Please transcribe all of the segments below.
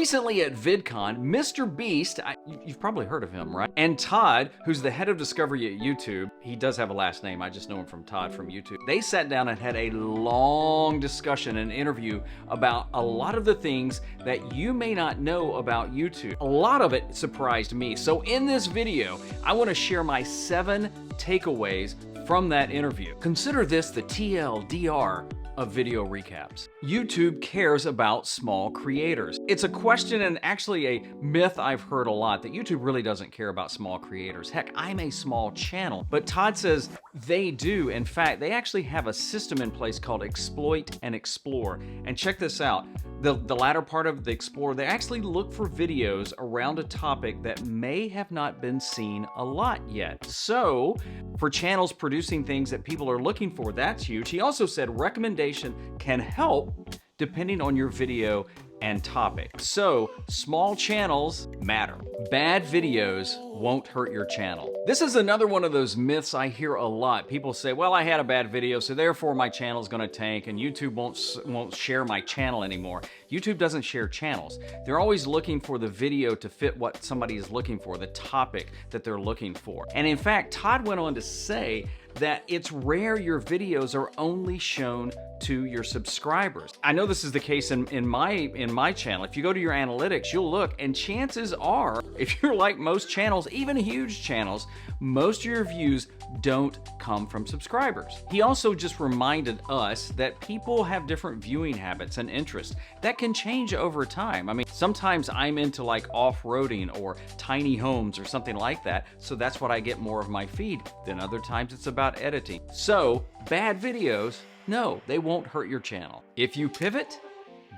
Recently at VidCon, Mr. Beast, you've probably heard of him, right? And Todd, who's the head of discovery at YouTube, he does have a last name, I just know him from Todd from YouTube. They sat down and had a long discussion and interview about a lot of the things that you may not know about YouTube. A lot of it surprised me. So in this video, I want to share my 7 takeaways from that interview. Consider this the TLDR of video recaps. YouTube cares about small creators. It's a question and actually a myth I've heard a lot that YouTube really doesn't care about small creators. Heck, I'm a small channel, but Todd says they do. In fact, they actually have a system in place called Exploit and Explore. And check this out. The latter part of the Explore, they actually look for videos around a topic that may have not been seen a lot yet. So for channels producing things that people are looking for, that's huge. He also said recommendation can help depending on your video and topic. So small channels matter. Bad videos won't hurt your channel. This is another one of those myths I hear a lot. People say, well, I had a bad video, so therefore my channel is gonna tank and YouTube won't share my channel anymore. YouTube doesn't share channels. They're always looking for the video to fit what somebody is looking for, the topic that they're looking for. And in fact, Todd went on to say that it's rare your videos are only shown to your subscribers. I know this is the case in my channel. If you go to your analytics, you'll look, and chances are, if you're like most channels, even huge channels, most of your views don't come from subscribers. He also just reminded us that people have different viewing habits and interests that can change over time. I mean, sometimes I'm into like off-roading or tiny homes or something like that, so that's what I get more of my feed. Then other times it's about editing. So bad videos, no, they won't hurt your channel. If you pivot,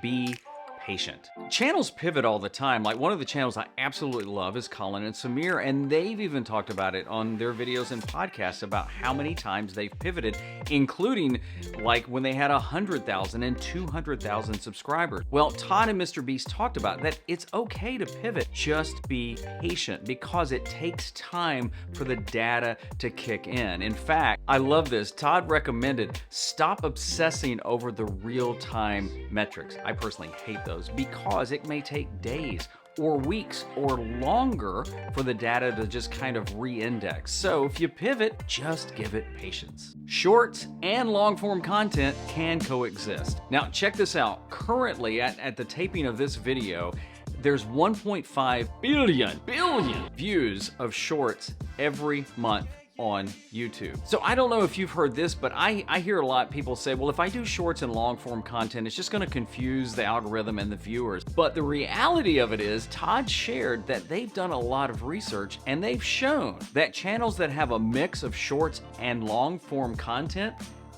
be patient. Channels pivot all the time. Like one of the channels I absolutely love is Colin and Samir, and they've even talked about it on their videos and podcasts about how many times they've pivoted, including like when they had 100,000 and 200,000 subscribers. Well, Todd and Mr. Beast talked about that it's okay to pivot. Just be patient because it takes time for the data to kick in. In fact, I love this. Todd recommended stop obsessing over the real-time metrics. I personally hate those because it may take days or weeks or longer for the data to just kind of re-index. So if you pivot, just give it patience. Shorts and long-form content can coexist. Now check this out. Currently at the taping of this video, there's 1.5 billion views of shorts every month on YouTube. So I don't know if you've heard this, but I hear a lot of people say, well, if I do shorts and long form content, it's just gonna confuse the algorithm and the viewers. But the reality of it is, Todd shared that they've done a lot of research and they've shown that channels that have a mix of shorts and long form content,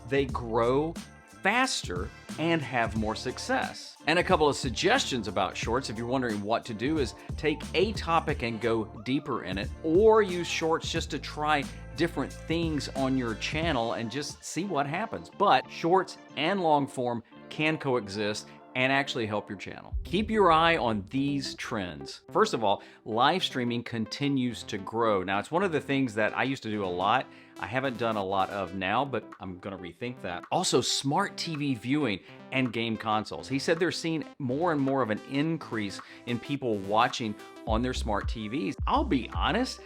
they grow faster and have more success. And a couple of suggestions about shorts, if you're wondering what to do, is take a topic and go deeper in it, or use shorts just to try different things on your channel and just see what happens. But shorts and long form can coexist and actually help your channel. Keep your eye on these trends. First of all, live streaming continues to grow. Now, it's one of the things that I used to do a lot. I haven't done a lot of now, but I'm gonna rethink that. Also, smart TV viewing and game consoles. He said they're seeing more and more of an increase in people watching on their smart TVs. I'll be honest,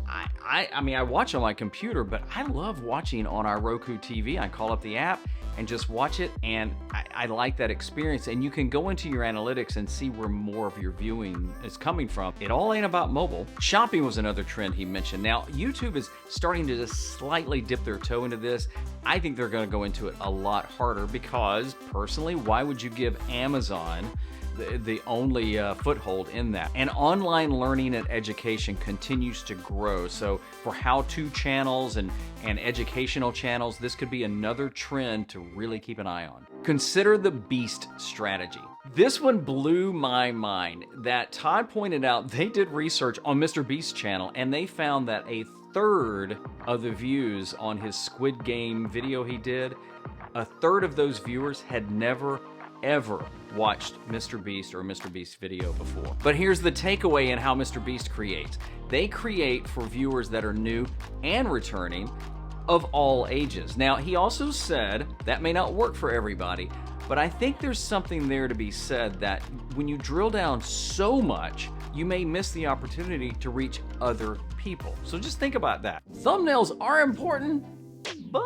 I mean, I watch on my computer, but I love watching on our Roku TV. I call up the app and just watch it, and I like that experience. And you can go into your analytics and see where more of your viewing is coming from. It all ain't about mobile. Shopping was another trend he mentioned. Now, YouTube is starting to just slightly dip their toe into this. I think they're gonna go into it a lot harder because, personally, why would you give Amazon the only foothold in that? And online learning and education continues to grow. So for how-to channels and educational channels, this could be another trend to really keep an eye on. Consider the Beast strategy. This one blew my mind that Todd pointed out they did research on Mr. Beast's channel and they found that a third of the views on his Squid Game video he did, a third of those viewers had never ever watched Mr. Beast or Mr. Beast video before. But here's the takeaway in how Mr. Beast creates. They create for viewers that are new and returning, of all ages. Now, he also said that may not work for everybody, but I think there's something there to be said that when you drill down so much, you may miss the opportunity to reach other people. So just think about that. Thumbnails are important, but...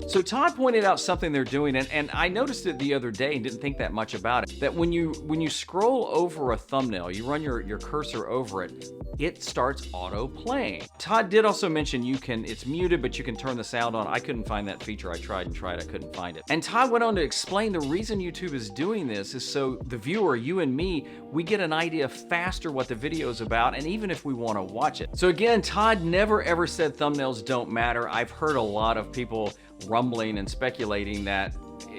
So Todd pointed out something they're doing, and I noticed it the other day and didn't think that much about it, that when you scroll over a thumbnail, you run your cursor over it, it starts auto playing. Todd did also mention it's muted, but you can turn the sound on. I couldn't find that feature. I tried, I couldn't find it. And Todd went on to explain the reason YouTube is doing this is so the viewer, you and me, we get an idea faster what the video is about, and even if we want to watch it. So again, Todd never ever said thumbnails don't matter. I've heard a lot of people rumbling and speculating that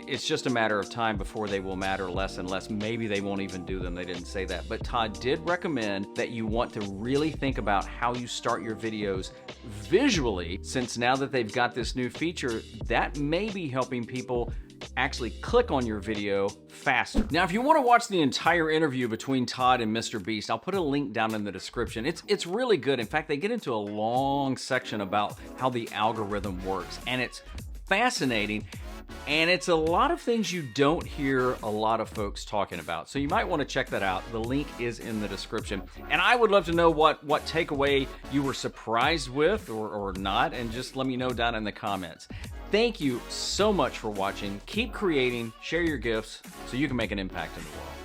it's just a matter of time before they will matter less and less. Maybe they won't even do them. They didn't say that. But Todd did recommend that you want to really think about how you start your videos visually, since now that they've got this new feature, that may be helping people actually click on your video faster. Now, if you want to watch the entire interview between Todd and Mr. Beast, I'll put a link down in the description. It's really good. In fact, they get into a long section about how the algorithm works, and it's fascinating. And it's a lot of things you don't hear a lot of folks talking about. So you might want to check that out. The link is in the description. And I would love to know what takeaway you were surprised with or not, and just let me know down in the comments. Thank you so much for watching. Keep creating, share your gifts so you can make an impact in the world.